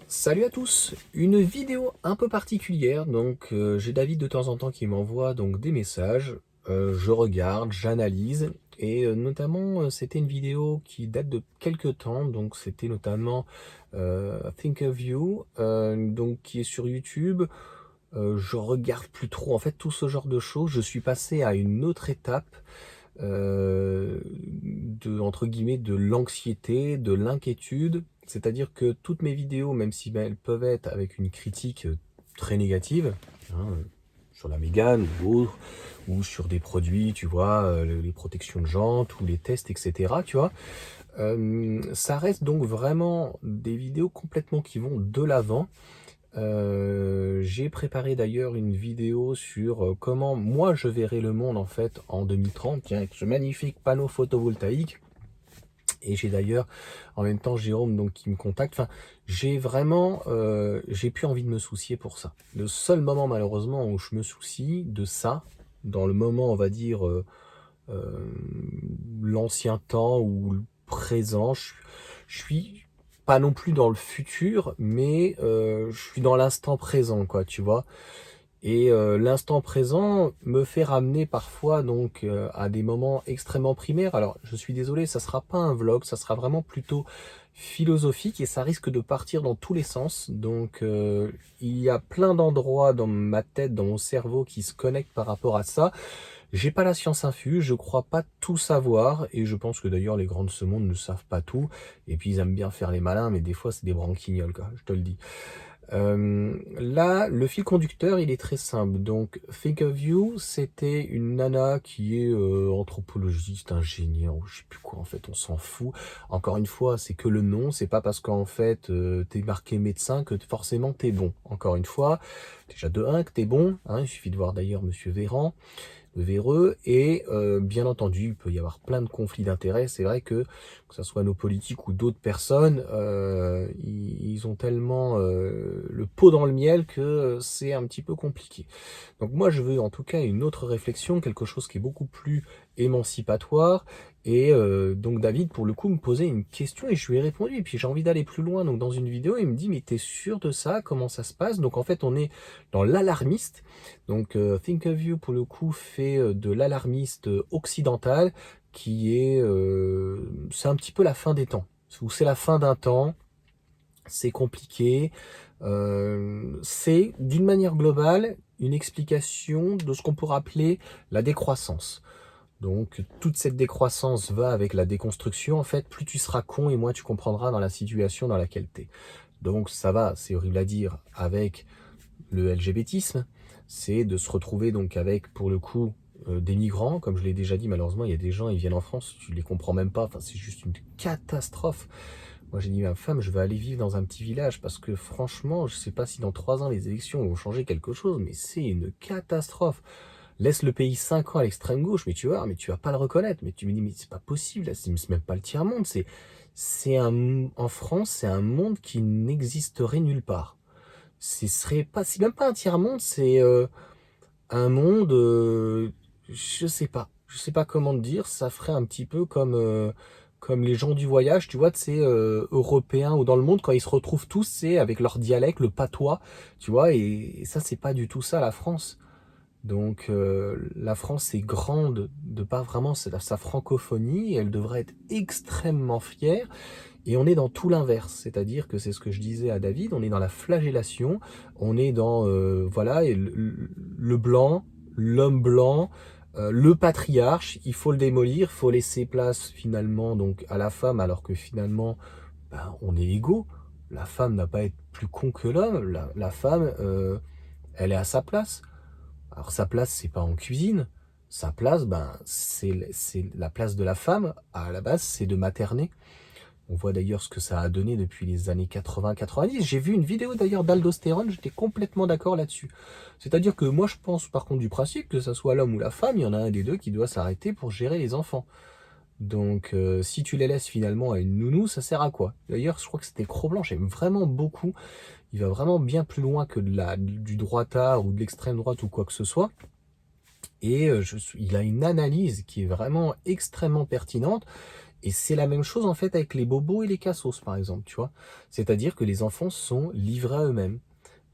Salut à tous, une vidéo un peu particulière. Donc j'ai David de temps en temps qui m'envoie donc des messages. Je regarde, j'analyse et notamment c'était une vidéo qui date de quelques temps. Donc c'était notamment Think of You, donc qui est sur YouTube. Je regarde plus trop en fait tout ce genre de choses. Je suis passé à une autre étape de, entre guillemets, de l'anxiété, de l'inquiétude. C'est-à-dire que toutes mes vidéos, même si ben, elles peuvent être avec une critique très négative, hein, sur la Mégane ou autre, ou sur des produits, tu vois, les protections de jantes ou les tests, etc., tu vois, ça reste donc vraiment des vidéos complètement qui vont de l'avant. J'ai préparé d'ailleurs une vidéo sur comment moi je verrai le monde en fait en 2030, tiens, avec ce magnifique panneau photovoltaïque. Et j'ai d'ailleurs en même temps Jérôme donc qui me contacte. Enfin, j'ai vraiment, j'ai plus envie de me soucier pour ça. Le seul moment malheureusement où je me soucie de ça, dans le moment on va dire euh, l'ancien temps ou le présent, je suis pas non plus dans le futur, mais je suis dans l'instant présent, quoi, tu vois. Et l'instant présent me fait ramener parfois donc à des moments extrêmement primaires. Alors, je suis désolé, ça sera pas un vlog, ça sera vraiment plutôt philosophique et ça risque de partir dans tous les sens. Donc, il y a plein d'endroits dans ma tête, dans mon cerveau qui se connectent par rapport à ça. J'ai pas la science infuse, je crois pas tout savoir, et je pense que d'ailleurs les grands de ce monde ne savent pas tout, et puis ils aiment bien faire les malins, mais des fois c'est des branquignoles, quoi, je te le dis. Là, le fil conducteur, il est très simple. Donc, Think of You, c'était une nana qui est anthropologiste, ingénieur, ou je sais plus quoi, en fait, on s'en fout. Encore une fois, c'est que le nom, c'est pas parce qu'en fait, t'es marqué médecin que forcément t'es bon. Encore une fois, déjà de un que t'es bon, hein, il suffit de voir d'ailleurs Monsieur Véran véreux et bien entendu il peut y avoir plein de conflits d'intérêts. C'est vrai que ce soit nos politiques ou d'autres personnes, ils ont tellement le pot dans le miel que c'est un petit peu compliqué. Donc moi je veux en tout cas une autre réflexion, quelque chose qui est beaucoup plus émancipatoire. Et donc David pour le coup me posait une question et je lui ai répondu, et puis j'ai envie d'aller plus loin. Donc dans une vidéo il me dit mais t'es sûr de ça, comment ça se passe? Donc en fait on est dans l'alarmiste. Donc Think of You pour le coup fait de l'alarmiste occidental qui est c'est un petit peu la fin des temps, ou c'est la fin d'un temps, c'est compliqué. C'est d'une manière globale une explication de ce qu'on pourrait appeler la décroissance. Donc toute cette décroissance va avec la déconstruction. En fait, plus tu seras con et moins tu comprendras dans la situation dans laquelle tu es. Donc ça va, c'est horrible à dire, avec le LGBTisme, c'est de se retrouver donc avec, pour le coup, des migrants. Comme je l'ai déjà dit, malheureusement, il y a des gens, ils viennent en France, tu les comprends même pas, enfin, c'est juste une catastrophe. Moi, j'ai dit à ma femme, je vais aller vivre dans un petit village, parce que franchement, je sais pas si dans 3 ans, les élections vont changer quelque chose, mais c'est une catastrophe. Laisse le pays 5 ans à l'extrême gauche, mais tu vas pas le reconnaître. Mais tu me dis, mais c'est pas possible, là, c'est même pas le tiers-monde. En France, c'est un monde qui n'existerait nulle part. C'est même pas un tiers-monde, c'est un monde, je sais pas comment te dire, ça ferait un petit peu comme les gens du voyage, tu vois, tu sais, européens ou dans le monde, quand ils se retrouvent tous, c'est avec leur dialecte, le patois, tu vois, et ça, c'est pas du tout ça, la France. Donc, la France est grande de par vraiment sa francophonie, et elle devrait être extrêmement fière. Et on est dans tout l'inverse, c'est-à-dire que c'est ce que je disais à David, on est dans la flagellation, on est dans voilà et le blanc, l'homme blanc, le patriarche, il faut le démolir, il faut laisser place finalement donc à la femme, alors que finalement ben, on est égaux. La femme n'a pas à être plus con que l'homme, la femme elle est à sa place. Alors sa place c'est pas en cuisine, sa place ben c'est la place de la femme à la base, c'est de materner. On voit d'ailleurs ce que ça a donné depuis les années 80-90. J'ai vu une vidéo d'ailleurs d'aldostérone, j'étais complètement d'accord là-dessus. C'est-à-dire que moi je pense par contre du principe que ça soit l'homme ou la femme, il y en a un des deux qui doit s'arrêter pour gérer les enfants. Donc si tu les laisses finalement à une nounou, ça sert à quoi? D'ailleurs je crois que c'était Cro-Blanc, j'aime vraiment beaucoup. Il va vraiment bien plus loin que du droitard ou de l'extrême droite ou quoi que ce soit. Et il a une analyse qui est vraiment extrêmement pertinente. Et c'est la même chose en fait avec les bobos et les cassos par exemple, tu vois. C'est-à-dire que les enfants sont livrés à eux-mêmes.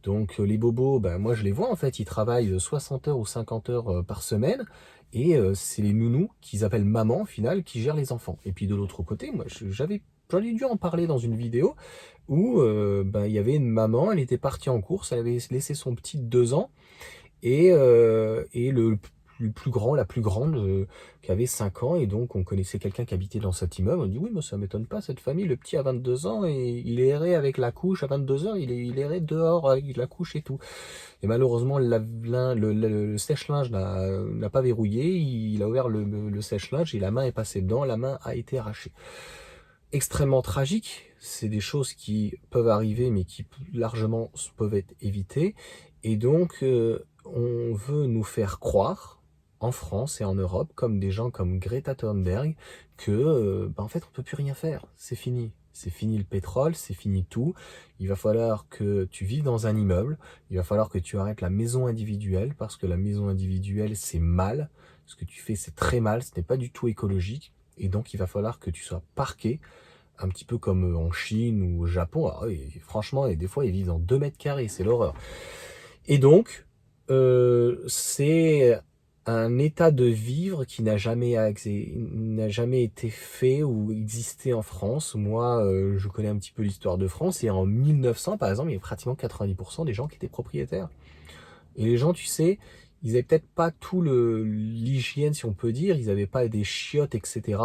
Donc les bobos, ben, moi je les vois en fait, ils travaillent 60 heures ou 50 heures par semaine, et c'est les nounous qu'ils appellent maman au final qui gèrent les enfants. Et puis de l'autre côté, moi j'en ai dû en parler dans une vidéo où ben, il y avait une maman, elle était partie en course, elle avait laissé son petit de 2 ans, et le plus grand, la plus grande, qui avait 5 ans, et donc on connaissait quelqu'un qui habitait dans cet immeuble. On dit oui, mais ça m'étonne pas, cette famille, le petit a 22 ans et il errait avec la couche à 22 heures, il errait dehors avec la couche et tout. Et malheureusement, le sèche-linge n'a pas verrouillé, il a ouvert le sèche-linge et la main est passée dedans, la main a été arrachée. Extrêmement tragique, c'est des choses qui peuvent arriver mais qui largement peuvent être évitées. Et donc on veut nous faire croire en France et en Europe, comme des gens comme Greta Thunberg, que en fait on peut plus rien faire, c'est fini. C'est fini le pétrole, c'est fini tout. Il va falloir que tu vives dans un immeuble, il va falloir que tu arrêtes la maison individuelle, parce que la maison individuelle c'est mal, ce que tu fais c'est très mal, ce n'est pas du tout écologique, et donc il va falloir que tu sois parqué, un petit peu comme en Chine ou au Japon. Alors, franchement, et des fois, ils vivent dans 2 mètres carrés, c'est l'horreur. Et donc, c'est un état de vivre qui n'a jamais été fait ou existé en France. Moi, je connais un petit peu l'histoire de France, et en 1900, par exemple, il y avait pratiquement 90% des gens qui étaient propriétaires. Et les gens, tu sais, ils avaient peut-être pas tout l'hygiène, si on peut dire, ils n'avaient pas des chiottes, etc.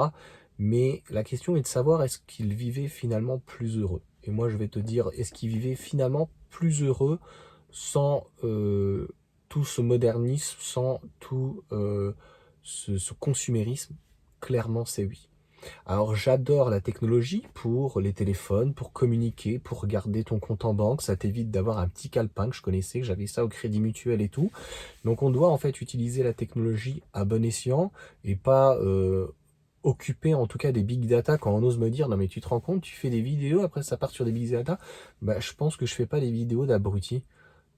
Mais la question est de savoir, est-ce qu'ils vivaient finalement plus heureux? Et moi, je vais te dire, est-ce qu'ils vivaient finalement plus heureux sans tout ce modernisme, sans tout ce consumérisme? Clairement, c'est oui. Alors j'adore la technologie pour les téléphones, pour communiquer, pour regarder ton compte en banque. Ça t'évite d'avoir un petit calepin que je connaissais, que j'avais ça au Crédit Mutuel et tout. Donc on doit en fait utiliser la technologie à bon escient, et pas occuper en tout cas des big data. Quand on ose me dire non mais tu te rends compte, tu fais des vidéos, après ça part sur des big data, bah je pense que je fais pas des vidéos d'abrutis.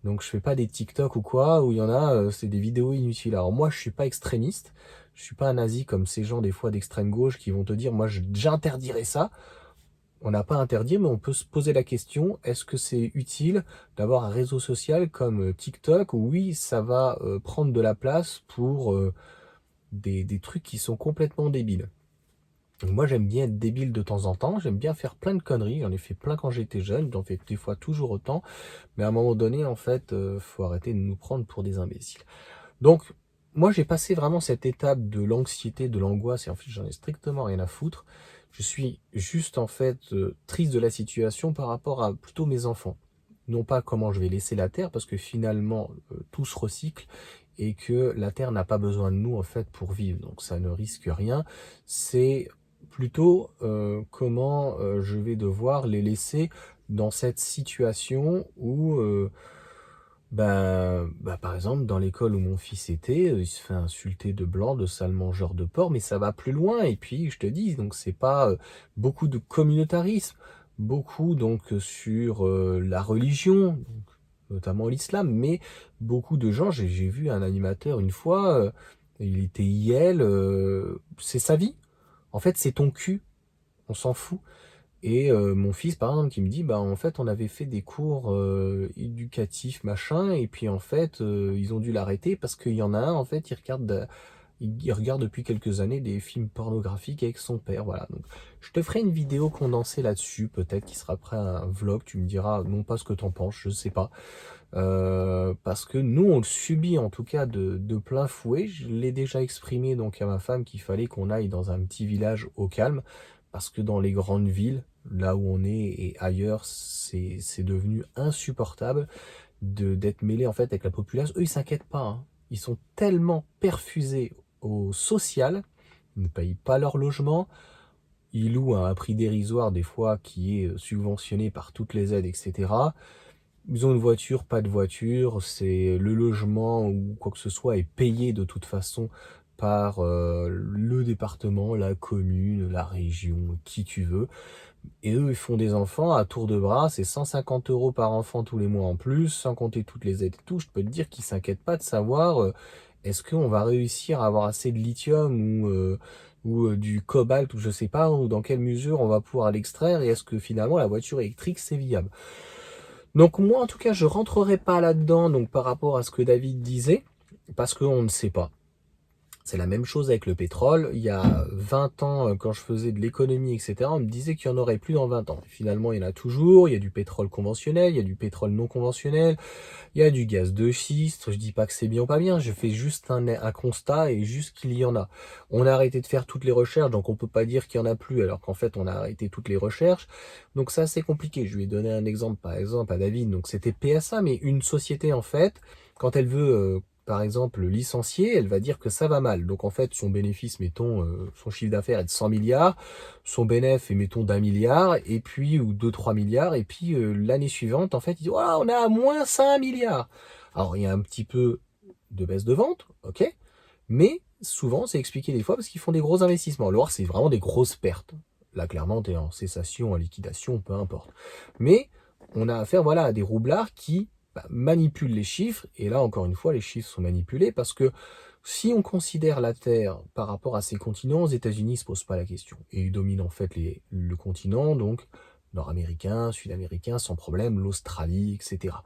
Donc je fais pas des TikTok ou quoi, où il y en a, c'est des vidéos inutiles. Alors moi je suis pas extrémiste, je suis pas un nazi comme ces gens des fois d'extrême gauche qui vont te dire moi j'interdirais ça. On n'a pas à interdire, mais on peut se poser la question, est-ce que c'est utile d'avoir un réseau social comme TikTok, où oui, ça va prendre de la place pour des trucs qui sont complètement débiles. Donc moi j'aime bien être débile de temps en temps, j'aime bien faire plein de conneries, j'en ai fait plein quand j'étais jeune, j'en fais des fois toujours autant, mais à un moment donné, en fait, faut arrêter de nous prendre pour des imbéciles. Donc, moi, j'ai passé vraiment cette étape de l'anxiété, de l'angoisse, et en fait, j'en ai strictement rien à foutre. Je suis juste, en fait, triste de la situation par rapport à plutôt mes enfants. Non pas comment je vais laisser la Terre, parce que finalement, tout se recycle, et que la Terre n'a pas besoin de nous, en fait, pour vivre. Donc, ça ne risque rien. C'est plutôt comment je vais devoir les laisser dans cette situation où par exemple, dans l'école où mon fils était, il se fait insulter de blanc, de sale mangeur de porc, mais ça va plus loin. Et puis, je te dis, donc c'est pas beaucoup de communautarisme, beaucoup donc sur la religion, donc, notamment l'islam, mais beaucoup de gens. J'ai vu un animateur une fois, il était IL, c'est sa vie. En fait, c'est ton cul, on s'en fout. Et mon fils, par exemple, qui me dit, bah en fait, on avait fait des cours éducatifs, machin, et puis en fait, ils ont dû l'arrêter parce qu'il y en a un, en fait, il regarde depuis quelques années des films pornographiques avec son père, voilà. Donc, je te ferai une vidéo condensée là-dessus, peut-être, qui sera après un vlog. Tu me diras, non pas ce que t'en penses, je sais pas. Parce que nous, on le subit en tout cas de plein fouet. Je l'ai déjà exprimé donc à ma femme qu'il fallait qu'on aille dans un petit village au calme, parce que dans les grandes villes, là où on est et ailleurs, c'est devenu insupportable d'être mêlé en fait avec la population. Eux, ils s'inquiètent pas, hein. Ils sont tellement perfusés au social, ils ne payent pas leur logement, ils louent à un prix dérisoire des fois qui est subventionné par toutes les aides, etc. Ils ont une voiture, pas de voiture, c'est le logement ou quoi que ce soit est payé de toute façon par le département, la commune, la région, qui tu veux. Et eux, ils font des enfants à tour de bras, c'est 150 € par enfant tous les mois en plus, sans compter toutes les aides et tout. Je peux te dire qu'ils s'inquiètent pas de savoir est-ce qu'on va réussir à avoir assez de lithium ou ou du cobalt, ou je sais pas, ou dans quelle mesure on va pouvoir l'extraire, et est-ce que finalement la voiture électrique c'est viable. Donc moi en tout cas je rentrerai pas là-dedans, donc par rapport à ce que David disait, parce qu'on ne sait pas. C'est la même chose avec le pétrole. Il y a 20 ans, quand je faisais de l'économie, etc., on me disait qu'il n'y en aurait plus dans 20 ans. Finalement, il y en a toujours. Il y a du pétrole conventionnel, il y a du pétrole non conventionnel, il y a du gaz de schiste. Je dis pas que c'est bien ou pas bien, je fais juste un constat et juste qu'il y en a. On a arrêté de faire toutes les recherches, donc on peut pas dire qu'il y en a plus, alors qu'en fait, on a arrêté toutes les recherches. Donc ça, c'est compliqué. Je lui ai donné un exemple, par exemple, à David. Donc c'était PSA, mais une société, en fait, quand elle veut... par exemple, licencier, elle va dire que ça va mal. Donc en fait, son bénéfice, mettons, son chiffre d'affaires est de 100 milliards, son bénéfice est, mettons, d'1 milliard, et puis, ou 2-3 milliards, et puis l'année suivante, en fait, il dit, voilà, on a à moins 5 milliards. Alors il y a un petit peu de baisse de vente, ok, mais souvent, c'est expliqué des fois parce qu'ils font des gros investissements. Alors c'est vraiment des grosses pertes. Là, clairement, tu es en cessation, en liquidation, peu importe. Mais on a affaire, voilà, à des roublards qui manipulent les chiffres. Et là, encore une fois, les chiffres sont manipulés parce que si on considère la Terre par rapport à ses continents, aux États-Unis ne se posent pas la question. Et ils dominent en fait le continent, donc nord-américain, sud-américain, sans problème, l'Australie, etc.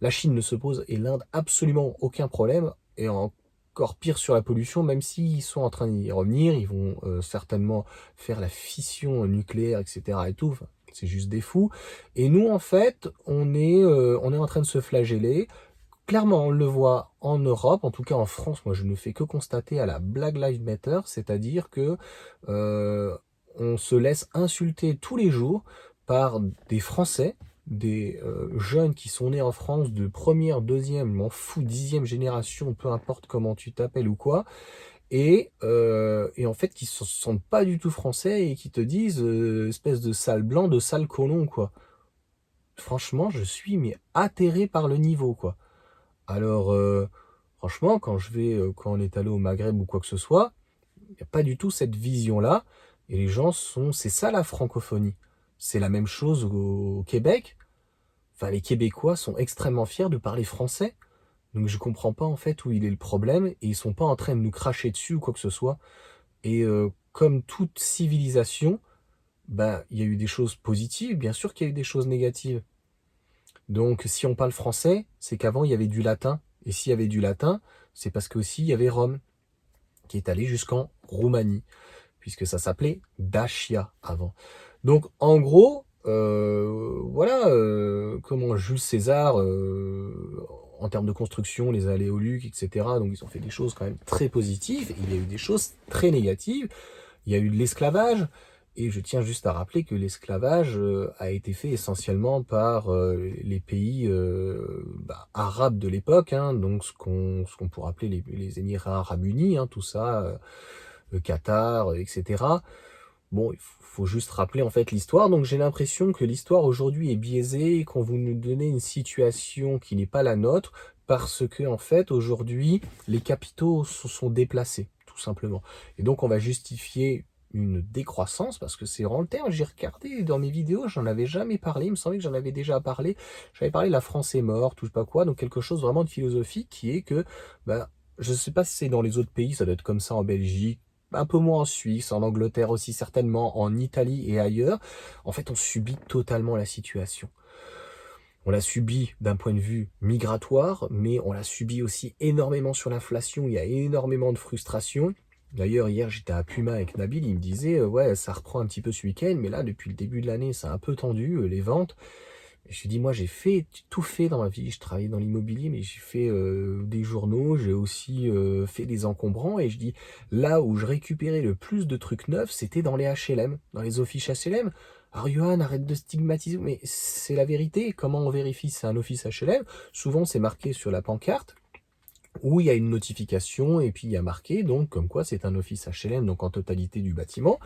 La Chine ne se pose, et l'Inde, absolument aucun problème. Et encore pire sur la pollution, même s'ils sont en train d'y revenir, ils vont certainement faire la fission nucléaire, etc. et tout. Enfin, c'est juste des fous. Et nous, en fait, on est en train de se flageller. Clairement, on le voit en Europe, en tout cas en France. Moi, je ne fais que constater à la Black Lives Matter, c'est-à-dire que on se laisse insulter tous les jours par des Français, des jeunes qui sont nés en France de première, deuxième, m'en fous, 10e génération, peu importe comment tu t'appelles ou quoi, et en fait qui se sentent pas du tout français et qui te disent espèce de sale blanc, de sale colon, quoi. Franchement, je suis mais atterré par le niveau, quoi. Alors, franchement, quand on est allé au Maghreb ou quoi que ce soit, il n'y a pas du tout cette vision-là. Et les gens c'est ça la francophonie. C'est la même chose au Québec. Enfin, les Québécois sont extrêmement fiers de parler français. Donc je comprends pas en fait où il est le problème. Et ils sont pas en train de nous cracher dessus ou quoi que ce soit. Et comme toute civilisation, il y a eu des choses positives, bien sûr qu'il y a eu des choses négatives. Donc si on parle français, c'est qu'avant il y avait du latin. Et s'il y avait du latin, c'est parce qu'aussi il y avait Rome, qui est allé jusqu'en Roumanie, puisque ça s'appelait Dacia avant. Donc en gros, voilà comment Jules César, en termes de construction, les Aléoluques, etc. Donc ils ont fait des choses quand même très positives. Et il y a eu des choses très négatives. Il y a eu de l'esclavage. Et je tiens juste à rappeler que l'esclavage a été fait essentiellement par les pays arabes de l'époque, hein, donc ce qu'on pourrait appeler les Émirats arabes unis, hein, tout ça, le Qatar, etc. Bon, il faut juste rappeler en fait l'histoire. Donc j'ai l'impression que l'histoire aujourd'hui est biaisée et qu'on veut nous donner une situation qui n'est pas la nôtre parce que en fait aujourd'hui les capitaux se sont déplacés tout simplement. Et donc on va justifier une décroissance parce que c'est vraiment le terme. J'ai regardé dans mes vidéos, j'en avais jamais parlé. Il me semblait que j'en avais déjà parlé. J'avais parlé de la France est morte ou je sais pas quoi. Donc quelque chose vraiment de philosophique qui est que je sais pas si c'est dans les autres pays, ça doit être comme ça en Belgique, un peu moins en Suisse, en Angleterre aussi certainement, en Italie et ailleurs. En fait, on subit totalement la situation. On l'a subi d'un point de vue migratoire, mais on l'a subi aussi énormément sur l'inflation. Il y a énormément de frustration. D'ailleurs, hier, j'étais à Puma avec Nabil, il me disait ouais, ça reprend un petit peu ce week-end, mais là, depuis le début de l'année, c'est un peu tendu, les ventes. Et je lui dis, moi, j'ai tout fait dans ma vie. Je travaillais dans l'immobilier, mais j'ai fait des journaux, j'ai aussi fait des encombrants. Et je dis, là où je récupérais le plus de trucs neufs, c'était dans les HLM, dans les offices HLM. Alors, Johan, arrête de stigmatiser, mais c'est la vérité. Comment on vérifie si c'est un office HLM? Souvent, c'est marqué sur la pancarte, où il y a une notification, et puis il y a marqué, donc, comme quoi c'est un office HLM, donc en totalité du bâtiment.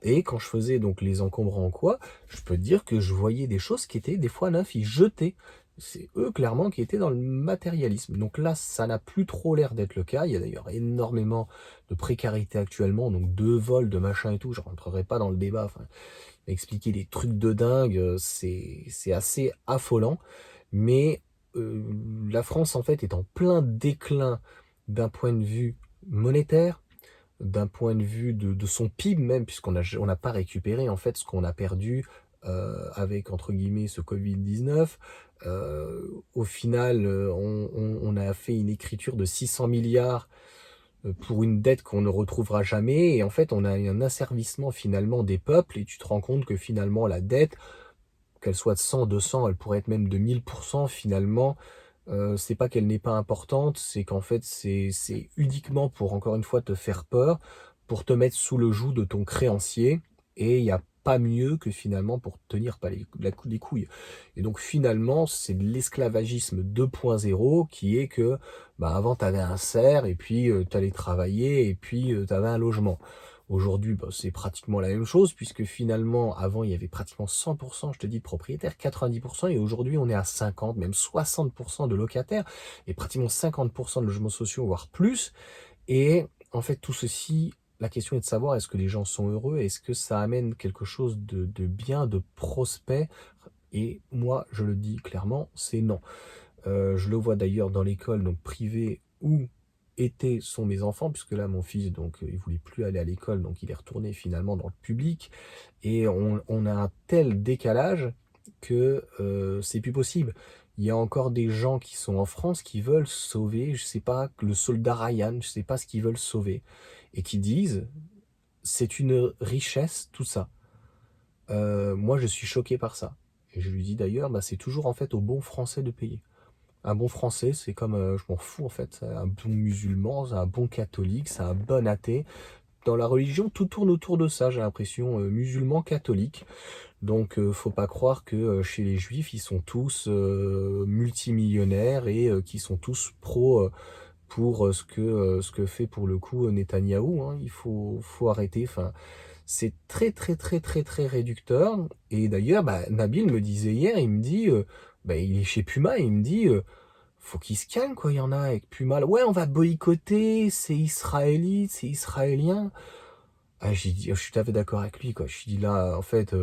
Et quand je faisais donc les encombrants en quoi, je peux te dire que je voyais des choses qui étaient des fois neuves, ils jetaient. C'est eux clairement qui étaient dans le matérialisme. Donc là, ça n'a plus trop l'air d'être le cas. Il y a d'ailleurs énormément de précarité actuellement, donc de vols, de machin et tout. Je rentrerai pas dans le débat. Enfin, expliquer des trucs de dingue, c'est assez affolant. Mais la France en fait est en plein déclin d'un point de vue monétaire, d'un point de vue de son PIB même, on n'a pas récupéré en fait ce qu'on a perdu avec entre guillemets ce Covid-19. Au final, on a fait une écriture de 600 milliards pour une dette qu'on ne retrouvera jamais. Et en fait, on a un asservissement finalement des peuples et tu te rends compte que finalement la dette, qu'elle soit de 100, 200, elle pourrait être même de 1000% finalement. C'est pas qu'elle n'est pas importante, c'est qu'en fait c'est uniquement pour encore une fois te faire peur, pour te mettre sous le joug de ton créancier et il y a pas mieux que finalement pour tenir pas les couilles. Et donc finalement, c'est de l'esclavagisme 2.0 qui est que bah, avant tu avais un cerf et puis tu allais travailler et puis tu avais un logement. Aujourd'hui, bah, c'est pratiquement la même chose, puisque finalement, avant, il y avait pratiquement 100%, je te dis, de propriétaires, 90%, et aujourd'hui, on est à 50, même 60% de locataires, et pratiquement 50% de logements sociaux, voire plus. Et en fait, tout ceci, la question est de savoir, est-ce que les gens sont heureux? Est-ce que ça amène quelque chose de bien, de prospect? Et moi, je le dis clairement, c'est non. Je le vois d'ailleurs dans l'école donc privée où sont mes enfants, puisque là mon fils donc il voulait plus aller à l'école, donc il est retourné finalement dans le public. Et on a un tel décalage que c'est plus possible. Il y a encore des gens qui sont en France qui veulent sauver, je sais pas, le soldat Ryan, je sais pas ce qu'ils veulent sauver, et qui disent c'est une richesse tout ça. Moi je suis choqué par ça. Et je lui dis d'ailleurs, bah, c'est toujours en fait au bon français de payer. Un bon français, c'est comme, je m'en fous en fait, c'est un bon musulman, c'est un bon catholique, c'est un bon athée. Dans la religion, tout tourne autour de ça, j'ai l'impression, musulman, catholique. Donc, faut pas croire que chez les juifs, ils sont tous multimillionnaires et qui sont tous pro pour ce que fait pour le coup Netanyahou. Hein. Faut arrêter. Enfin, c'est très très très très très réducteur. Et d'ailleurs, bah, Nabil me disait hier, il me dit, bah, il est chez Puma, et il me dit, faut qu'il se calme, quoi. Il y en a avec Puma. Ouais, on va boycotter, c'est israélite, c'est israélien. Ah, j'ai dit, je suis tout à fait d'accord avec lui, quoi. Je dis là, en fait,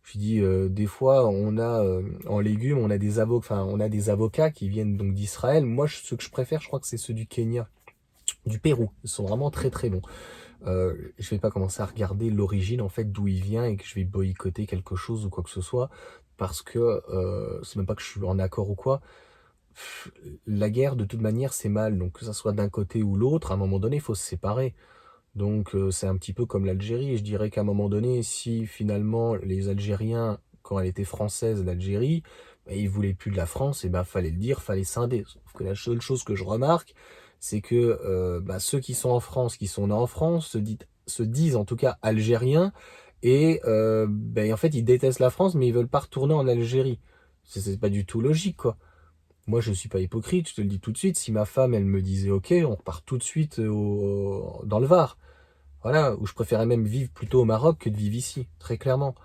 je dis, des fois, on a en légumes, on a des avocats, enfin, on a des avocats qui viennent donc d'Israël. Moi, ceux que je préfère, je crois que c'est ceux du Kenya, du Pérou. Ils sont vraiment très très bons. Je vais pas commencer à regarder l'origine, en fait, d'où il vient et que je vais boycotter quelque chose ou quoi que ce soit, parce que c'est même pas que je suis en accord ou quoi. La guerre, de toute manière, c'est mal. Donc, que ça soit d'un côté ou l'autre, à un moment donné, il faut se séparer. Donc, c'est un petit peu comme l'Algérie. Je dirais qu'à un moment donné, si finalement les Algériens, quand elle était française, l'Algérie, bah, ils voulaient plus de la France, et ben fallait le dire, fallait scinder. Sauf que la seule chose que je remarque, c'est que bah, ceux qui sont en France, qui sont nés en France, se disent en tout cas algériens, et ben, en fait, ils détestent la France, mais ils veulent pas retourner en Algérie. C'est pas du tout logique, quoi. Moi, je suis pas hypocrite, je te le dis tout de suite. Si ma femme, elle me disait, OK, on repart tout de suite dans le Var. Voilà, où je préférais même vivre plutôt au Maroc que de vivre ici, très clairement.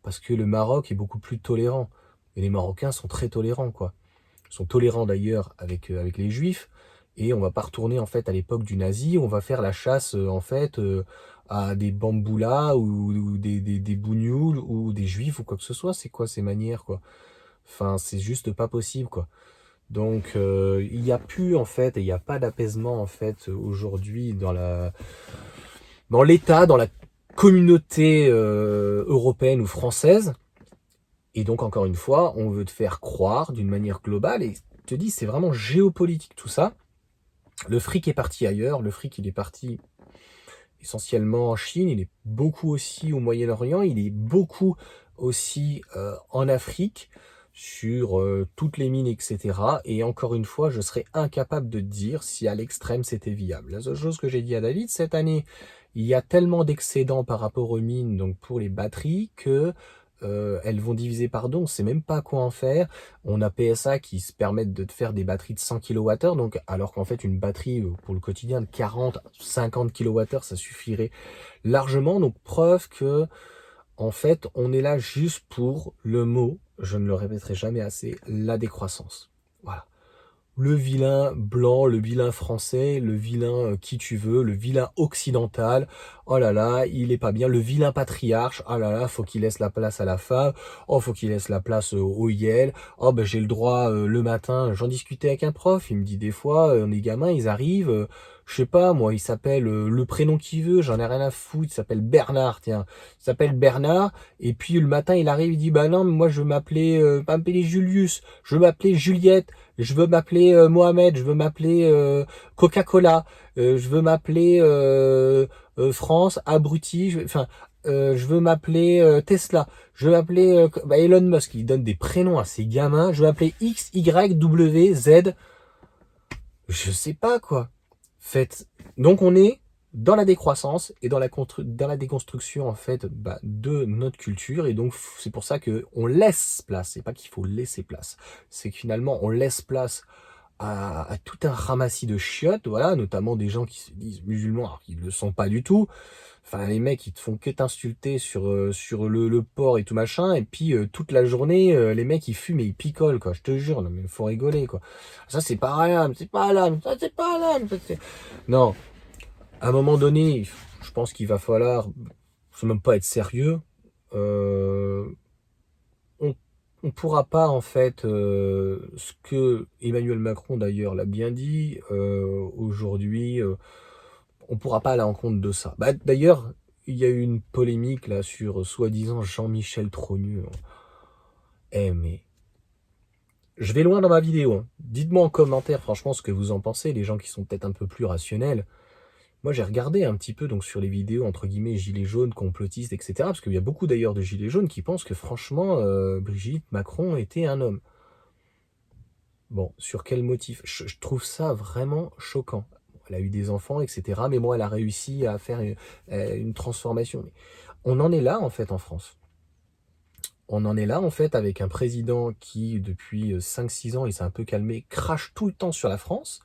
Parce que le Maroc est beaucoup plus tolérant. Et les Marocains sont très tolérants, quoi. Ils sont tolérants d'ailleurs avec les Juifs. Et on va pas retourner, en fait, à l'époque du nazi. On va faire la chasse, en fait, à des bamboulas ou des bougnoules ou des Juifs ou quoi que ce soit. C'est quoi ces manières, quoi? Enfin, c'est juste pas possible, quoi. Donc il n'y a plus en fait, et il n'y a pas d'apaisement en fait aujourd'hui dans l'État, dans la communauté européenne ou française. Et donc encore une fois, on veut te faire croire d'une manière globale, et je te dis, c'est vraiment géopolitique tout ça. Le fric est parti ailleurs, le fric il est parti essentiellement en Chine, il est beaucoup aussi au Moyen-Orient, il est beaucoup aussi en Afrique, sur toutes les mines, etc. Et encore une fois, je serais incapable de dire si à l'extrême c'était viable. La seule chose que j'ai dit à David, cette année, il y a tellement d'excédents par rapport aux mines, donc pour les batteries, que elles vont diviser par deux, on ne sait même pas quoi en faire. On a PSA qui se permettent de faire des batteries de 100 kWh, donc alors qu'en fait une batterie pour le quotidien de 40, 50 kWh, ça suffirait largement. Donc preuve que en fait, on est là juste pour le mot, je ne le répéterai jamais assez, la décroissance. Voilà. le vilain blanc, le vilain français, le vilain qui tu veux, le vilain occidental. Oh là là, il est pas bien. Le vilain patriarche. Oh là là, faut qu'il laisse la place à la femme. Oh, faut qu'il laisse la place au yel. Oh, ben j'ai le droit le matin. J'en discutais avec un prof. Il me dit des fois, les gamins, ils arrivent. Je sais pas, moi, il s'appelle le prénom qu'il veut. J'en ai rien à foutre. Il s'appelle Bernard, tiens. Il s'appelle Bernard. Et puis le matin, il arrive, il dit, bah non, mais moi, je veux m'appeler, pas m'appeler Julius. Je veux m'appeler Juliette. Je veux m'appeler Mohamed, je veux m'appeler Coca-Cola, je veux m'appeler France, abruti, je veux m'appeler Tesla, je veux m'appeler Elon Musk, il donne des prénoms à ses gamins, je veux m'appeler X, Y, W, Z, je sais pas quoi. Faites. Donc on est dans la décroissance et dans la déconstruction en fait de notre culture, et donc c'est pour ça que on laisse place, c'est pas qu'il faut laisser place, c'est que finalement on laisse place à tout un ramassis de chiottes, voilà, notamment des gens qui se disent musulmans, alors qu'ils ne le sont pas du tout. Enfin, les mecs, ils te font que t'insulter sur le porc et tout machin, et puis toute la journée, les mecs, ils fument et ils picolent, quoi. Je te jure, non, mais faut rigoler, quoi. Ça, c'est pas rien, c'est pas l'âme, ça, c'est pas l'âme. Non, à un moment donné, je pense qu'il va falloir, faut même pas être sérieux. Euh, on ne pourra pas, en fait, ce que Emmanuel Macron d'ailleurs l'a bien dit aujourd'hui, on ne pourra pas aller en compte de ça. Bah, d'ailleurs, il y a eu une polémique là sur soi-disant Jean-Michel Trogneux. Eh mais je vais loin dans ma vidéo, hein. Dites-moi en commentaire franchement ce que vous en pensez, les gens qui sont peut-être un peu plus rationnels. Moi, j'ai regardé un petit peu donc sur les vidéos entre guillemets gilets jaunes, complotistes, etc. Parce qu'il y a beaucoup d'ailleurs de gilets jaunes qui pensent que franchement, Brigitte Macron était un homme. Bon, sur quel motif? Je trouve ça vraiment choquant. Elle a eu des enfants, etc. Mais bon, elle a réussi à faire une transformation. Mais on en est là, en fait, en France. On en est là, en fait, avec un président qui, depuis 5-6 ans, il s'est un peu calmé, crache tout le temps sur la France.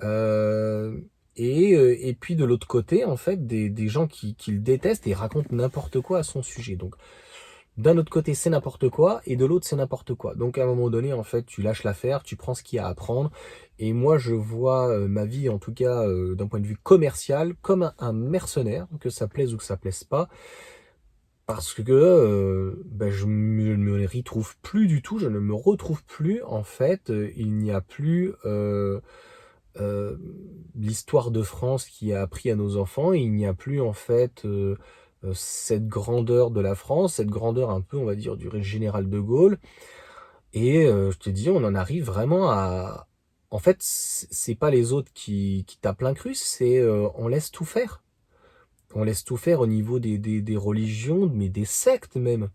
Euh, et puis, de l'autre côté, en fait, des gens qui le détestent et racontent n'importe quoi à son sujet. Donc, d'un autre côté, c'est n'importe quoi, et de l'autre, c'est n'importe quoi. Donc, à un moment donné, en fait, tu lâches l'affaire, tu prends ce qu'il y a à prendre. Et moi, je vois ma vie, en tout cas, d'un point de vue commercial, comme un mercenaire, que ça plaise ou que ça plaise pas, parce que je ne me retrouve plus du tout, je ne me retrouve plus, en fait. Il n'y a plus euh, l'histoire de France qui a appris à nos enfants, il n'y a plus, en fait, cette grandeur de la France, cette grandeur un peu, on va dire, du général de Gaulle. Et je te dis, on en arrive vraiment à... En fait, c'est pas les autres qui tapent l'incruste, c'est on laisse tout faire. On laisse tout faire au niveau des religions, mais des sectes même.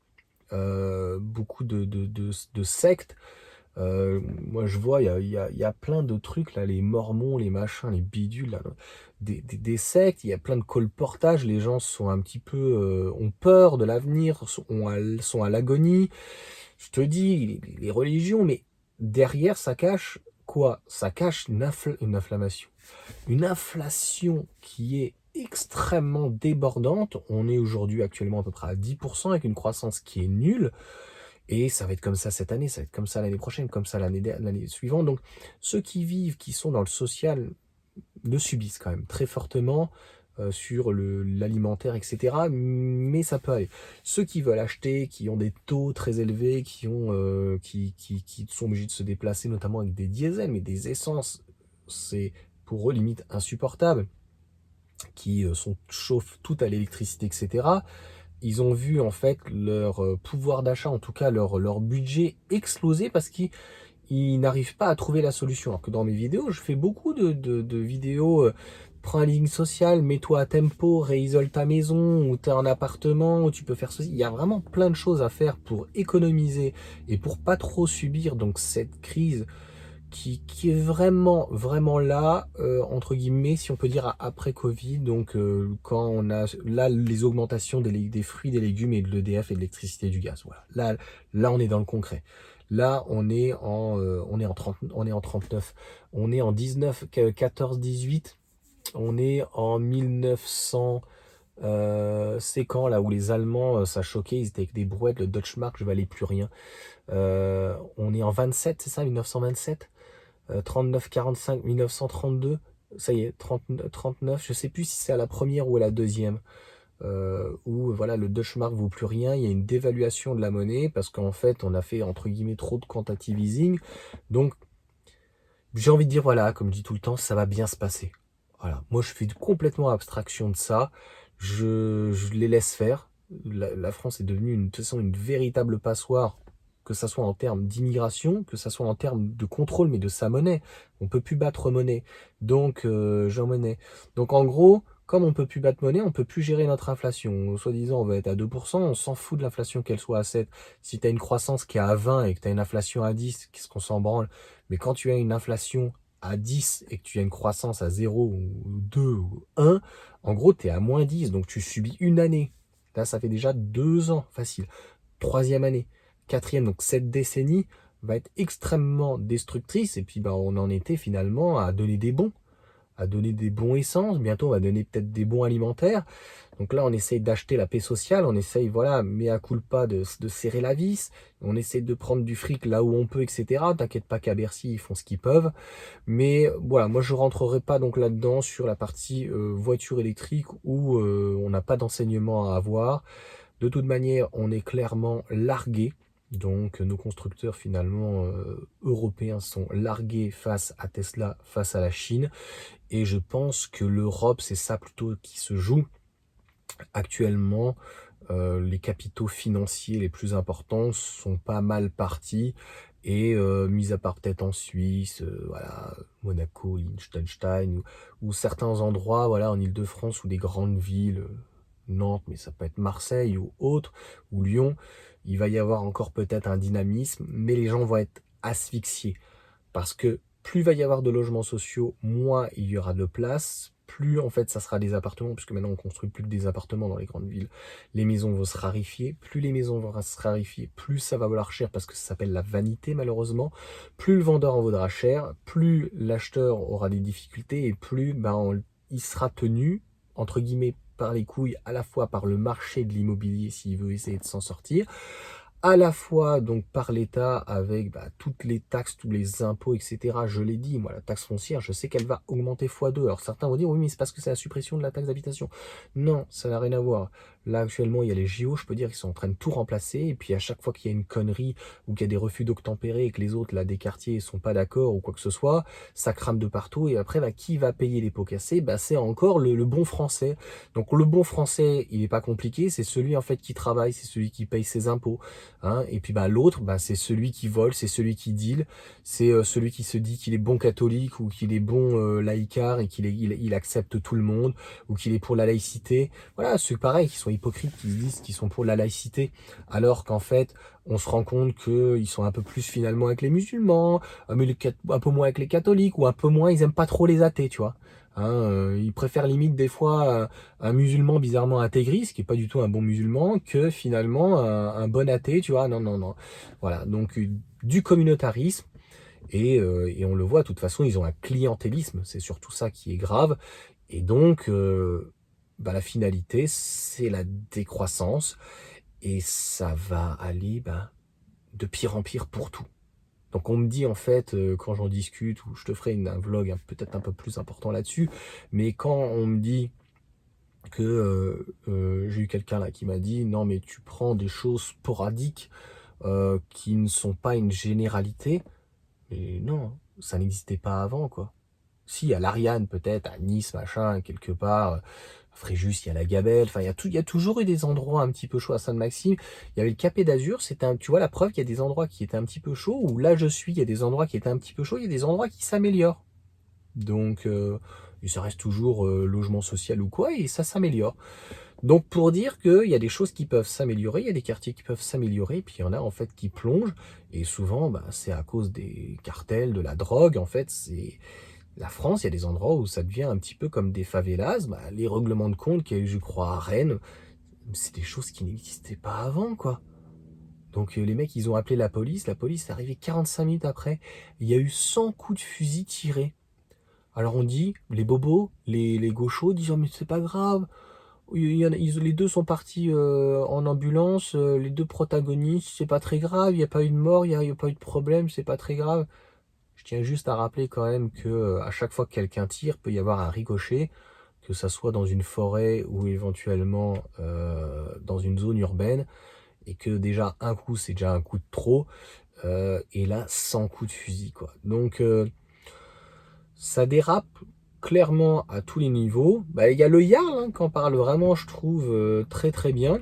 Beaucoup de sectes. Moi, je vois, il y a plein de trucs, là, les mormons, les machins, les bidules, là, des sectes, il y a plein de colportages, les gens sont un petit peu, ont peur de l'avenir, sont à l'agonie. Je te dis, les religions, mais derrière, ça cache quoi? Ça cache une inflammation. Une inflation qui est extrêmement débordante. On est aujourd'hui actuellement à peu près à 10% avec une croissance qui est nulle. Et ça va être comme ça cette année, ça va être comme ça l'année prochaine, comme ça l'année suivante. Donc ceux qui vivent, qui sont dans le social, le subissent quand même très fortement sur l'alimentaire, etc. Mais ça peut aller. Ceux qui veulent acheter, qui ont des taux très élevés, qui sont obligés de se déplacer, notamment avec des diesels, mais des essences, c'est pour eux limite insupportable, qui chauffent tout à l'électricité, etc. Ils ont vu en fait leur pouvoir d'achat, en tout cas leur budget exploser parce qu'ils n'arrivent pas à trouver la solution. Alors que dans mes vidéos, je fais beaucoup de vidéos. Prends un ligne sociale, mets-toi à tempo, réisole ta maison, ou tu as un appartement, où tu peux faire ceci. Il y a vraiment plein de choses à faire pour économiser et pour pas trop subir donc cette crise qui est vraiment, vraiment là, entre guillemets, si on peut dire, après Covid. Donc, quand on a là les augmentations des fruits, des légumes et de l'EDF et de l'électricité et du gaz. Voilà. Là, on est dans le concret. Là, on est en 39. On est en 19, 14, 18. On est en 1900. C'est quand là où les Allemands, ça choquait, ils étaient avec des brouettes, le Deutschmark, je valais plus rien. On est en 27, c'est ça, 1927. 39,45, 1932, ça y est, 39, je sais plus si c'est à la première ou à la deuxième, où voilà, le Deutsche Mark vaut plus rien, il y a une dévaluation de la monnaie, parce qu'en fait, on a fait, entre guillemets, trop de quantitative easing. Donc, j'ai envie de dire, voilà, comme je dis tout le temps, ça va bien se passer. Voilà, moi je fais complètement abstraction de ça, je les laisse faire. La France est devenue de toute façon une véritable passoire, que ça soit en termes d'immigration, que ça soit en termes de contrôle, mais de sa monnaie. On peut plus battre monnaie, donc Jean Monnet. Donc en gros, comme on peut plus battre monnaie, on peut plus gérer notre inflation. Soi-disant, on va être à 2%, on s'en fout de l'inflation qu'elle soit à 7. Si tu as une croissance qui est à 20 et que tu as une inflation à 10, qu'est-ce qu'on s'en branle? Mais quand tu as une inflation à 10 et que tu as une croissance à 0 ou 2 ou 1, en gros, tu es à moins 10, donc tu subis une année. Là, ça fait déjà 2 ans, facile. Troisième année, quatrième, donc cette décennie va être extrêmement destructrice. Et puis, bah, on en était finalement à donner des bons essences. Bientôt, on va donner peut-être des bons alimentaires. Donc là, on essaye d'acheter la paix sociale, on essaye, voilà, mea culpa de serrer la vis, on essaye de prendre du fric là où on peut, etc. T'inquiète pas qu'à Bercy, ils font ce qu'ils peuvent. Mais voilà, moi je rentrerai pas donc là-dedans sur la partie voiture électrique où on n'a pas d'enseignement à avoir. De toute manière, on est clairement largué. Donc nos constructeurs finalement européens sont largués face à Tesla, face à la Chine. Et je pense que l'Europe, c'est ça plutôt qui se joue. Actuellement, les capitaux financiers les plus importants sont pas mal partis et mis à part peut-être en Suisse, voilà, Monaco, Liechtenstein ou certains endroits, voilà, en Île-de-France ou des grandes villes, Nantes, mais ça peut être Marseille ou autre, ou Lyon, il va y avoir encore peut-être un dynamisme, mais les gens vont être asphyxiés. Parce que plus il va y avoir de logements sociaux, moins il y aura de place, plus en fait ça sera des appartements, puisque maintenant on construit plus que des appartements dans les grandes villes. Les maisons vont se raréfier, plus les maisons vont se raréfier, plus ça va valoir cher parce que ça s'appelle la vanité malheureusement. Plus le vendeur en vaudra cher, plus l'acheteur aura des difficultés et plus il sera tenu, entre guillemets, par les couilles, à la fois par le marché de l'immobilier s'il veut essayer de s'en sortir, à la fois donc par l'État avec toutes les taxes, tous les impôts, etc. Je l'ai dit, moi, la taxe foncière, je sais qu'elle va augmenter x2. Alors certains vont dire, oui, mais c'est parce que c'est la suppression de la taxe d'habitation. Non, ça n'a rien à voir. Là, actuellement, il y a les JO, je peux dire qu'ils sont en train de tout remplacer. Et puis à chaque fois qu'il y a une connerie ou qu'il y a des refus d'obtempérer et que les autres, là, des quartiers, sont pas d'accord ou quoi que ce soit, ça crame de partout. Et après, qui va payer les pots cassés? C'est encore le bon français. Donc le bon français, il n'est pas compliqué, c'est celui en fait qui travaille, c'est celui qui paye ses impôts. Hein, et puis l'autre, c'est celui qui vole, c'est celui qui deal, c'est celui qui se dit qu'il est bon catholique ou qu'il est bon laïcard et il accepte tout le monde ou qu'il est pour la laïcité. Voilà, ceux pareil qui sont hypocrites, qui se disent qu'ils sont pour la laïcité, alors qu'en fait, on se rend compte qu'ils sont un peu plus finalement avec les musulmans, mais un peu moins avec les catholiques ou un peu moins, ils aiment pas trop les athées, tu vois. Hein, ils préfèrent limite des fois un musulman bizarrement intégriste, qui est pas du tout un bon musulman, que finalement un bon athée, tu vois. Non, non, non. Voilà, donc du communautarisme, et on le voit, de toute façon, ils ont un clientélisme, c'est surtout ça qui est grave. Et donc, la finalité, c'est la décroissance, et ça va aller de pire en pire pour tout. Donc on me dit en fait, quand j'en discute, ou je te ferai un vlog peut-être un peu plus important là-dessus, mais quand on me dit que j'ai eu quelqu'un là qui m'a dit non mais tu prends des choses sporadiques qui ne sont pas une généralité, mais non, ça n'existait pas avant quoi. Si, à l'Ariane peut-être, à Nice, machin, quelque part, à Fréjus, il y a la Gabelle, enfin il y a toujours eu des endroits un petit peu chauds à Sainte-Maxime. Il y avait le Capet d'Azur, tu vois la preuve qu'il y a des endroits qui étaient un petit peu chauds, où là je suis, il y a des endroits qui étaient un petit peu chauds, il y a des endroits qui s'améliorent. Donc, et ça reste toujours logement social ou quoi, et ça s'améliore. Donc pour dire qu'il y a des choses qui peuvent s'améliorer, il y a des quartiers qui peuvent s'améliorer, puis il y en a en fait qui plongent, et souvent c'est à cause des cartels, de la drogue, en fait, c'est... La France, il y a des endroits où ça devient un petit peu comme des favelas, les règlements de compte qu'il y a eu, je crois, à Rennes, c'est des choses qui n'existaient pas avant, quoi. Donc les mecs, ils ont appelé la police est arrivée 45 minutes après, il y a eu 100 coups de fusil tirés. Alors on dit, les bobos, les gauchos disent oh, mais c'est pas grave. Les deux sont partis en ambulance, les deux protagonistes, c'est pas très grave, il n'y a pas eu de mort, il n'y a pas eu de problème, c'est pas très grave. Je tiens juste à rappeler quand même que à chaque fois que quelqu'un tire, peut y avoir un ricochet, que ça soit dans une forêt ou éventuellement dans une zone urbaine, et que déjà un coup c'est déjà un coup de trop, et là 100 coups de fusil quoi. Donc ça dérape clairement à tous les niveaux. Bah, il y a le Yarl hein, qui en parle vraiment, je trouve, très très bien.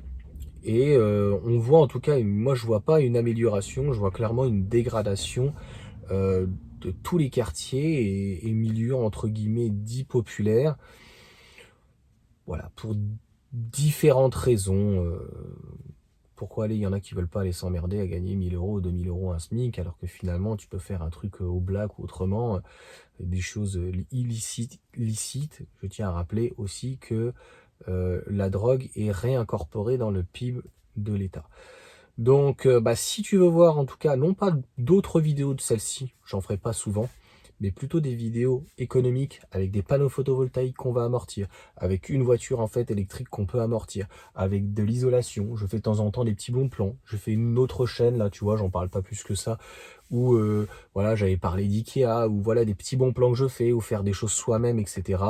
Et on voit en tout cas, moi je vois pas une amélioration, je vois clairement une dégradation euh, de tous les quartiers et milieux entre guillemets dits populaires. Voilà, pour différentes raisons. Pourquoi aller, il y en a qui veulent pas aller s'emmerder à gagner 1000 euros ou 2000 euros un SMIC, alors que finalement tu peux faire un truc au black ou autrement, des choses licites. Je tiens à rappeler aussi que la drogue est réincorporée dans le PIB de l'État. Donc, bah, si tu veux voir, en tout cas, non pas d'autres vidéos de celle-ci, j'en ferai pas souvent, mais plutôt des vidéos économiques avec des panneaux photovoltaïques qu'on va amortir, avec une voiture en fait électrique qu'on peut amortir, avec de l'isolation. Je fais de temps en temps des petits bons plans. Je fais une autre chaîne là, tu vois, j'en parle pas plus que ça. Où voilà, j'avais parlé d'IKEA, ou voilà des petits bons plans que je fais, ou faire des choses soi-même, etc.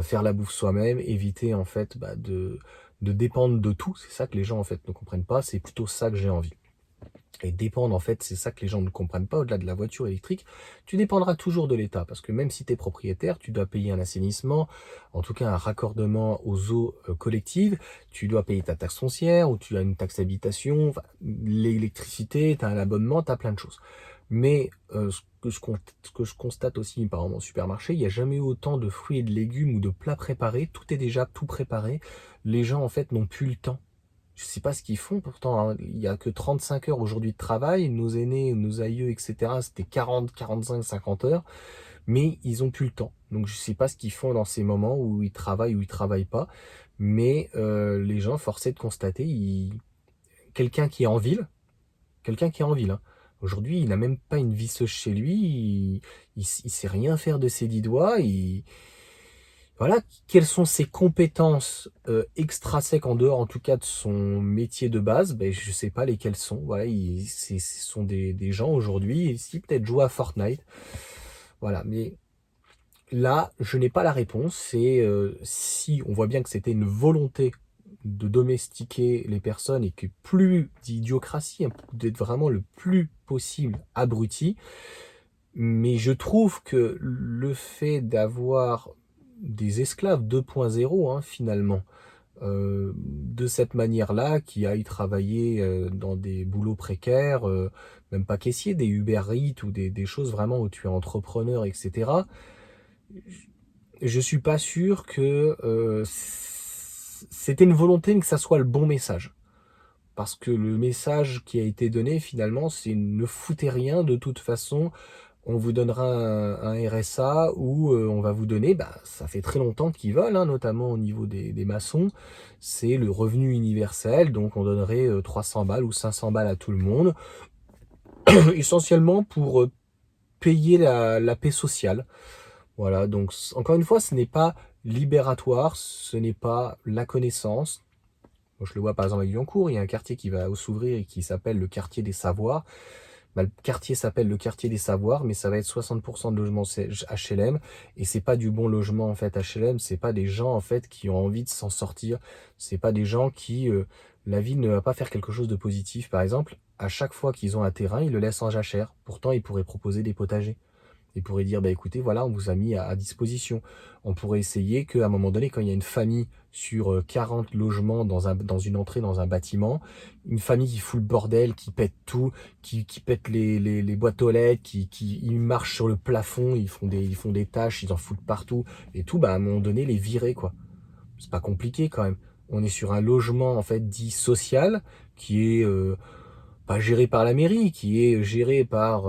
Faire la bouffe soi-même, éviter en fait de dépendre de tout. C'est ça que les gens en fait ne comprennent pas. C'est plutôt ça que j'ai envie. Et dépendre, en fait, c'est ça que les gens ne comprennent pas, au-delà de la voiture électrique, tu dépendras toujours de l'État, parce que même si tu es propriétaire, tu dois payer un assainissement, en tout cas un raccordement aux eaux collectives, tu dois payer ta taxe foncière, ou tu as une taxe d'habitation, enfin, l'électricité, tu as un abonnement, tu as plein de choses. Mais ce que je constate aussi par exemple en supermarché, il n'y a jamais eu autant de fruits et de légumes ou de plats préparés, tout est déjà tout préparé, les gens en fait n'ont plus le temps. Je sais pas ce qu'ils font, pourtant, hein, il y a que 35 heures aujourd'hui de travail, nos aînés, nos aïeux, etc., c'était 40, 45, 50 heures, mais ils ont plus le temps. Donc je sais pas ce qu'ils font dans ces moments où ils travaillent ou ils travaillent pas, mais les gens, forcés de constater, quelqu'un qui est en ville, quelqu'un qui est en ville, hein, aujourd'hui, il n'a même pas une visseuse chez lui, il sait rien faire de ses 10 doigts, voilà, quelles sont ses compétences extrinsèques en dehors, en tout cas de son métier de base, ben, je ne sais pas lesquelles sont. Voilà, ce sont des gens aujourd'hui, ici peut-être jouer à Fortnite. Voilà, mais là, je n'ai pas la réponse. C'est si on voit bien que c'était une volonté de domestiquer les personnes et que plus d'idiocratie, hein, d'être vraiment le plus possible abruti. Mais je trouve que le fait d'avoir des esclaves 2.0 hein, finalement, de cette manière-là, qui aillent travailler dans des boulots précaires, même pas caissier, des Uber Eats ou des choses vraiment où tu es entrepreneur, etc. Je suis pas sûr que c'était une volonté, mais que ça soit le bon message. Parce que le message qui a été donné finalement, c'est ne foutez rien de toute façon. On vous donnera un RSA ou on va vous donner, bah, ça fait très longtemps qu'ils veulent, hein, notamment au niveau des maçons, c'est le revenu universel, donc on donnerait 300 balles ou 500 balles à tout le monde, essentiellement pour payer la paix sociale. Voilà, donc encore une fois, ce n'est pas libératoire, ce n'est pas la connaissance. Moi, je le vois par exemple à Guyancourt, il y a un quartier qui va s'ouvrir et qui s'appelle le quartier des savoirs. Bah, le quartier s'appelle le quartier des savoirs, mais ça va être 60% de logements HLM, et c'est pas du bon logement en fait HLM, c'est pas des gens en fait qui ont envie de s'en sortir, c'est pas des gens qui la ville ne va pas faire quelque chose de positif. Par exemple, à chaque fois qu'ils ont un terrain, ils le laissent en jachère. Pourtant, ils pourraient proposer des potagers. Ils pourraient dire, bah écoutez, voilà, on vous a mis à disposition. On pourrait essayer qu'à un moment donné, quand il y a une famille sur 40 logements dans une entrée dans un bâtiment, une famille qui fout le bordel, qui pète tout, qui pète les boîtes aux lettres, ils marchent sur le plafond, ils font des tâches, ils en foutent partout, et tout, bah à un moment donné, les virer, quoi. C'est pas compliqué quand même. On est sur un logement, en fait, dit social, qui est pas géré par la mairie, qui est géré par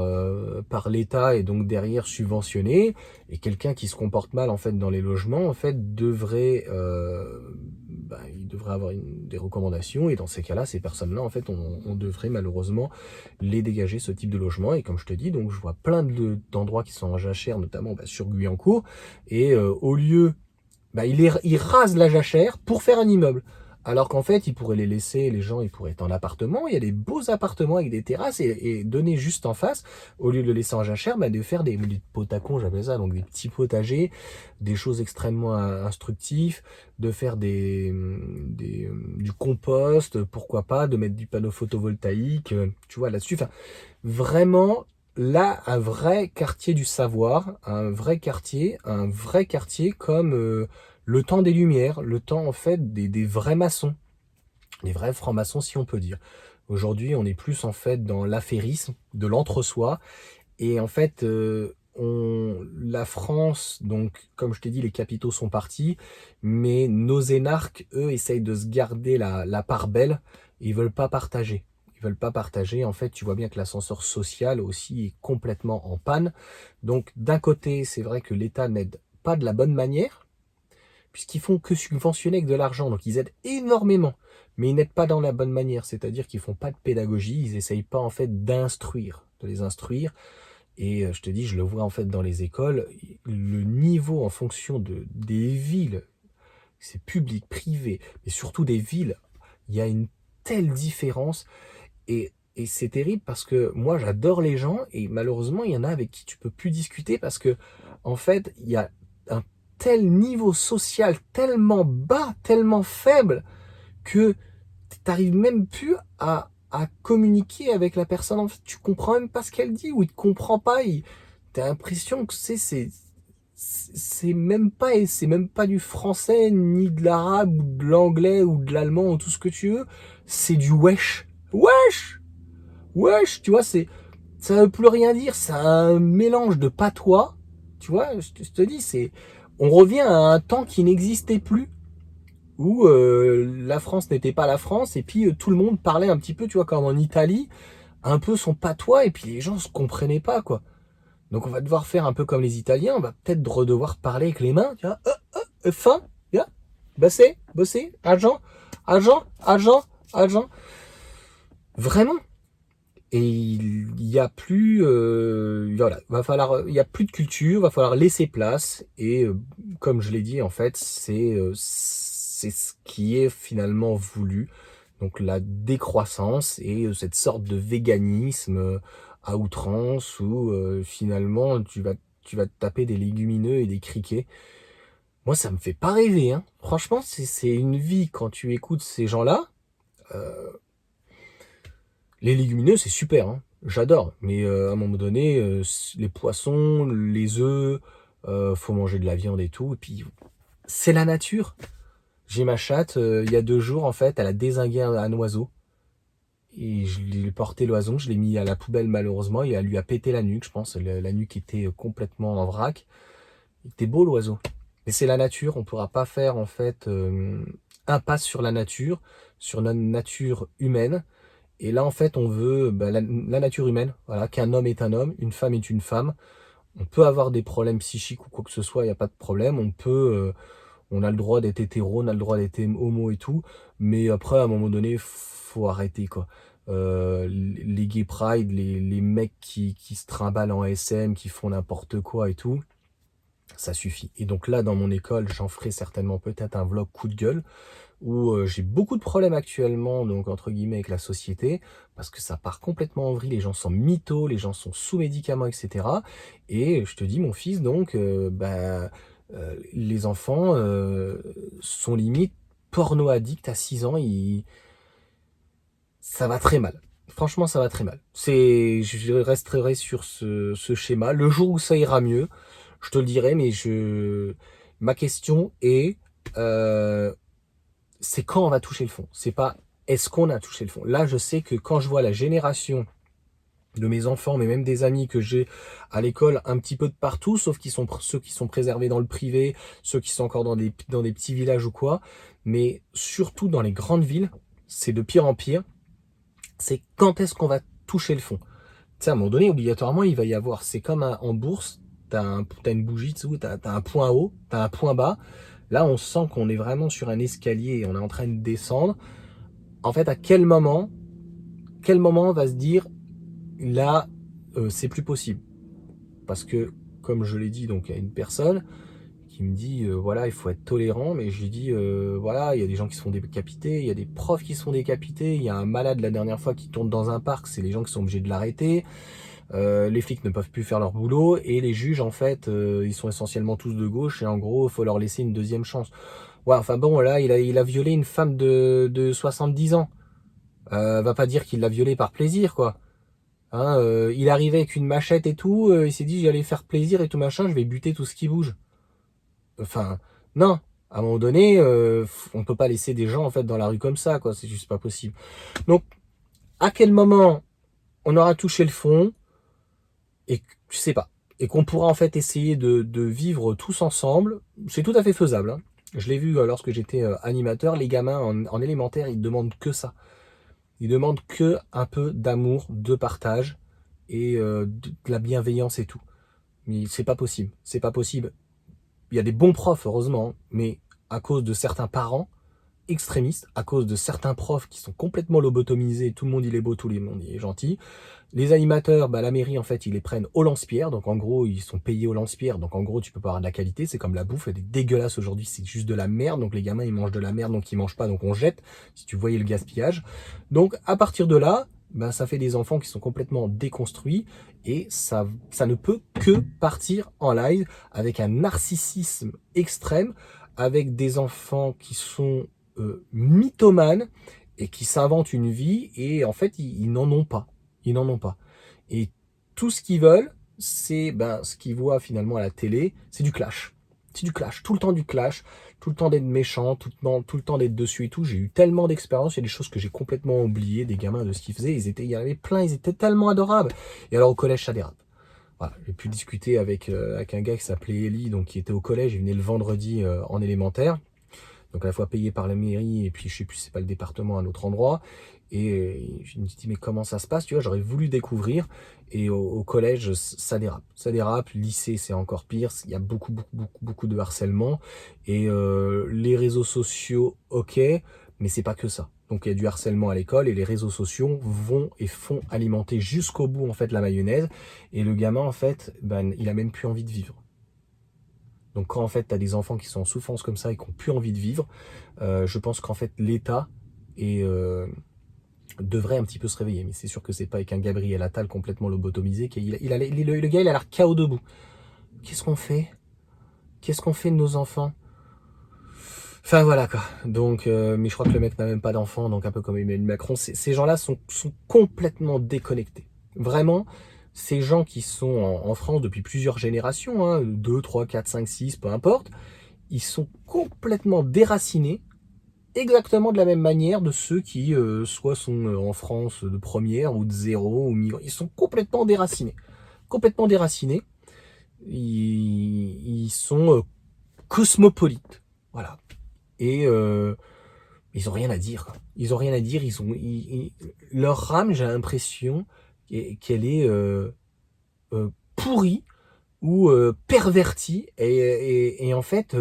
l'État et donc derrière subventionné, et quelqu'un qui se comporte mal en fait dans les logements en fait devrait il devrait avoir des recommandations, et dans ces cas-là ces personnes-là en fait on devrait malheureusement les dégager, ce type de logement. Et comme je te dis, donc je vois plein d'endroits qui sont en jachère, notamment sur Guyancourt, et au lieu il rase la jachère pour faire un immeuble. Alors qu'en fait, ils pourraient les laisser, les gens, ils pourraient être en appartement. Il y a des beaux appartements avec des terrasses et donner juste en face, au lieu de le laisser en jachère, bah, de faire des pots à con, j'appelle ça, donc des petits potagers, des choses extrêmement instructives, de faire du compost, pourquoi pas, de mettre du panneau photovoltaïque, tu vois, là-dessus. Enfin, vraiment, là, un vrai quartier du savoir, un vrai quartier comme le temps des Lumières, le temps en fait des vrais maçons, les vrais francs-maçons si on peut dire. Aujourd'hui, on est plus en fait dans l'affairisme, de l'entre-soi, et en fait, la France, donc comme je t'ai dit, les capitaux sont partis, mais nos énarques, eux, essayent de se garder la part belle, et ils veulent pas partager. Ils veulent pas partager. En fait, tu vois bien que l'ascenseur social aussi est complètement en panne. Donc, d'un côté, c'est vrai que l'État n'aide pas de la bonne manière, puisqu'ils font que subventionner avec de l'argent. Donc ils aident énormément, mais ils n'aident pas dans la bonne manière. C'est-à-dire qu'ils font pas de pédagogie, ils essayent pas en fait de les instruire. Et je te dis, je le vois en fait dans les écoles, le niveau en fonction des villes, c'est public, privé, mais surtout des villes, il y a une telle différence. Et c'est terrible parce que moi j'adore les gens et malheureusement il y en a avec qui tu peux plus discuter parce que en fait il y a un tel niveau social tellement bas, tellement faible que tu n'arrives même plus à communiquer avec la personne. En fait, tu comprends même pas ce qu'elle dit ou il te comprend pas. Tu as l'impression que c'est même pas du français ni de l'arabe ou de l'anglais ou de l'allemand ou tout ce que tu veux. C'est du wesh. Wesh! Wesh, tu vois, ça veut plus rien dire, c'est un mélange de patois, tu vois, je te dis, on revient à un temps qui n'existait plus, où la France n'était pas la France, et puis tout le monde parlait un petit peu, tu vois, comme en Italie, un peu son patois, et puis les gens se comprenaient pas, quoi. Donc on va devoir faire un peu comme les Italiens, on va peut-être redevoir parler avec les mains, tu vois, fin, yeah, bosser, argent, vraiment. Et il y a plus, voilà, il y a plus de culture, va falloir laisser place. Et comme je l'ai dit, en fait, c'est ce qui est finalement voulu. Donc la décroissance et cette sorte de véganisme à outrance où finalement tu vas te taper des légumineux et des criquets. Moi, ça me fait pas rêver, hein. Franchement, c'est une vie quand tu écoutes ces gens-là. euh, Les légumineux, c'est super, hein. J'adore. Mais à un moment donné, les poissons, les œufs, faut manger de la viande et tout. Et puis, c'est la nature. J'ai ma chatte, il y a 2 jours, en fait, elle a dézingué un oiseau. Et je l'ai porté l'oiseau, je l'ai mis à la poubelle malheureusement, et elle lui a pété la nuque, je pense. La nuque était complètement en vrac. Il était beau l'oiseau. Mais c'est la nature, on pourra pas faire en fait impasse sur la nature, sur notre nature humaine. Et là, en fait, on veut la nature humaine, voilà, qu'un homme est un homme, une femme est une femme. On peut avoir des problèmes psychiques ou quoi que ce soit, il n'y a pas de problème. On a le droit d'être hétéro, on a le droit d'être homo et tout. Mais après, à un moment donné, faut arrêter, quoi. Les gay pride, les mecs qui se trimballent en SM, qui font n'importe quoi et tout, ça suffit. Et donc là, dans mon école, j'en ferai certainement peut-être un vlog coup de gueule où j'ai beaucoup de problèmes actuellement, donc entre guillemets, avec la société, parce que ça part complètement en vrille, les gens sont mythos, les gens sont sous médicaments, etc. Et je te dis, mon fils, donc, les enfants sont limite porno addicts à 6 ans, ça va très mal. Franchement, ça va très mal. Je resterai sur ce schéma. Le jour où ça ira mieux, je te le dirai, mais ma question est, c'est quand on va toucher le fond. C'est pas est-ce qu'on a touché le fond. Là, je sais que quand je vois la génération de mes enfants, mais même des amis que j'ai à l'école un petit peu de partout, sauf ceux qui sont préservés dans le privé, ceux qui sont encore dans des petits villages ou quoi, mais surtout dans les grandes villes, c'est de pire en pire. C'est quand est-ce qu'on va toucher le fond. Tu sais, à un moment donné, obligatoirement, il va y avoir, c'est comme en bourse, t'as une bougie dessous, t'as un point haut, t'as un point bas. Là, on sent qu'on est vraiment sur un escalier et on est en train de descendre. En fait, à quel moment on va se dire, là, c'est plus possible. Parce que, comme je l'ai dit, donc, il y a une personne qui me dit voilà, il faut être tolérant, mais je lui dis voilà, il y a des gens qui se font décapiter, il y a des profs qui se font décapiter, il y a un malade la dernière fois qui tourne dans un parc, c'est les gens qui sont obligés de l'arrêter. Les flics ne peuvent plus faire leur boulot et les juges en fait ils sont essentiellement tous de gauche et en gros il faut leur laisser une deuxième chance. Ouais, enfin bon, là il a violé une femme de 70 ans. Va pas dire qu'il l'a violée par plaisir quoi. Hein, il arrivait avec une machette et tout, il s'est dit j'allais faire plaisir et tout machin, je vais buter tout ce qui bouge. Enfin non, à un moment donné on peut pas laisser des gens en fait dans la rue comme ça quoi, c'est juste pas possible. Donc à quel moment on aura touché le fond et je sais pas, et qu'on pourra en fait essayer de vivre tous ensemble, c'est tout à fait faisable. Hein. Je l'ai vu lorsque j'étais animateur, les gamins en élémentaire, ils demandent que ça. Ils demandent que un peu d'amour, de partage et de la bienveillance et tout. Mais c'est pas possible, c'est pas possible. Il y a des bons profs, heureusement, mais à cause de certains parents extrémistes, à cause de certains profs qui sont complètement lobotomisés, tout le monde il est beau, tout le monde il est gentil. Les animateurs, bah, la mairie en fait ils les prennent au lance-pierre, donc en gros ils sont payés au lance-pierre, donc en gros tu peux pas avoir de la qualité, c'est comme la bouffe, elle est dégueulasse aujourd'hui, c'est juste de la merde, donc les gamins ils mangent de la merde, donc ils mangent pas, donc on jette, si tu voyais le gaspillage. Donc à partir de là, bah, ça fait des enfants qui sont complètement déconstruits et ça ne peut que partir en live avec un narcissisme extrême, avec des enfants qui sont mythomanes et qui s'inventent une vie et en fait ils n'en ont pas. Ils n'en ont pas. Et tout ce qu'ils veulent, c'est ce qu'ils voient finalement à la télé, c'est du clash. C'est du clash, tout le temps du clash, tout le temps d'être méchant, tout le temps d'être dessus et tout. J'ai eu tellement d'expérience, il y a des choses que j'ai complètement oubliées, des gamins de ce qu'ils faisaient, il y en avait plein, ils étaient tellement adorables. Et alors au collège, ça dérape. Voilà, j'ai pu discuter avec un gars qui s'appelait Eli, donc qui était au collège, il venait le vendredi en élémentaire. Donc à la fois payé par la mairie et puis je sais plus c'est pas le département, un autre endroit. Et je me dis mais comment ça se passe, tu vois, j'aurais voulu découvrir. Et au collège ça dérape, lycée c'est encore pire, il y a beaucoup de harcèlement. Et les réseaux sociaux ok, mais c'est pas que ça. Donc il y a du harcèlement à l'école et les réseaux sociaux vont et font alimenter jusqu'au bout en fait la mayonnaise. Et le gamin en fait, il a même plus envie de vivre. Donc quand en fait tu as des enfants qui sont en souffrance comme ça et qui n'ont plus envie de vivre, je pense qu'en fait l'État devrait un petit peu se réveiller. Mais c'est sûr que c'est pas avec un Gabriel Attal complètement lobotomisé. Le gars il a l'air KO debout. Qu'est-ce qu'on fait? Qu'est-ce qu'on fait de nos enfants? Enfin voilà quoi. Donc, mais je crois que le mec n'a même pas d'enfant, donc un peu comme Emmanuel Macron. Ces gens-là sont complètement déconnectés. Vraiment. Ces gens qui sont en France depuis plusieurs générations, hein, 2, 3, 4, 5, 6, peu importe, ils sont complètement déracinés, exactement de la même manière de ceux qui soit sont en France de première ou de zéro, ou migrants. Ils sont complètement déracinés. Complètement déracinés. Ils sont cosmopolites. Voilà. Et ils ont rien à dire. Quoi. Ils ont rien à dire. Leur rame, j'ai l'impression qu'elle est pourrie ou pervertie et en fait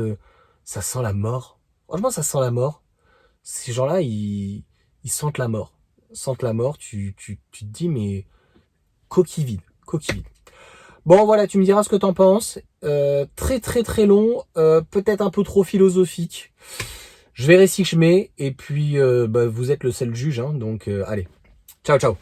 ça sent la mort. Franchement ça sent la mort. Ces gens-là ils sentent la mort. Sentent la mort, tu te dis mais coquille vide, coquille vide. Bon voilà, tu me diras ce que t'en penses. Très long, peut-être un peu trop philosophique. Je verrai si je mets et puis vous êtes le seul juge hein, donc allez. Ciao ciao.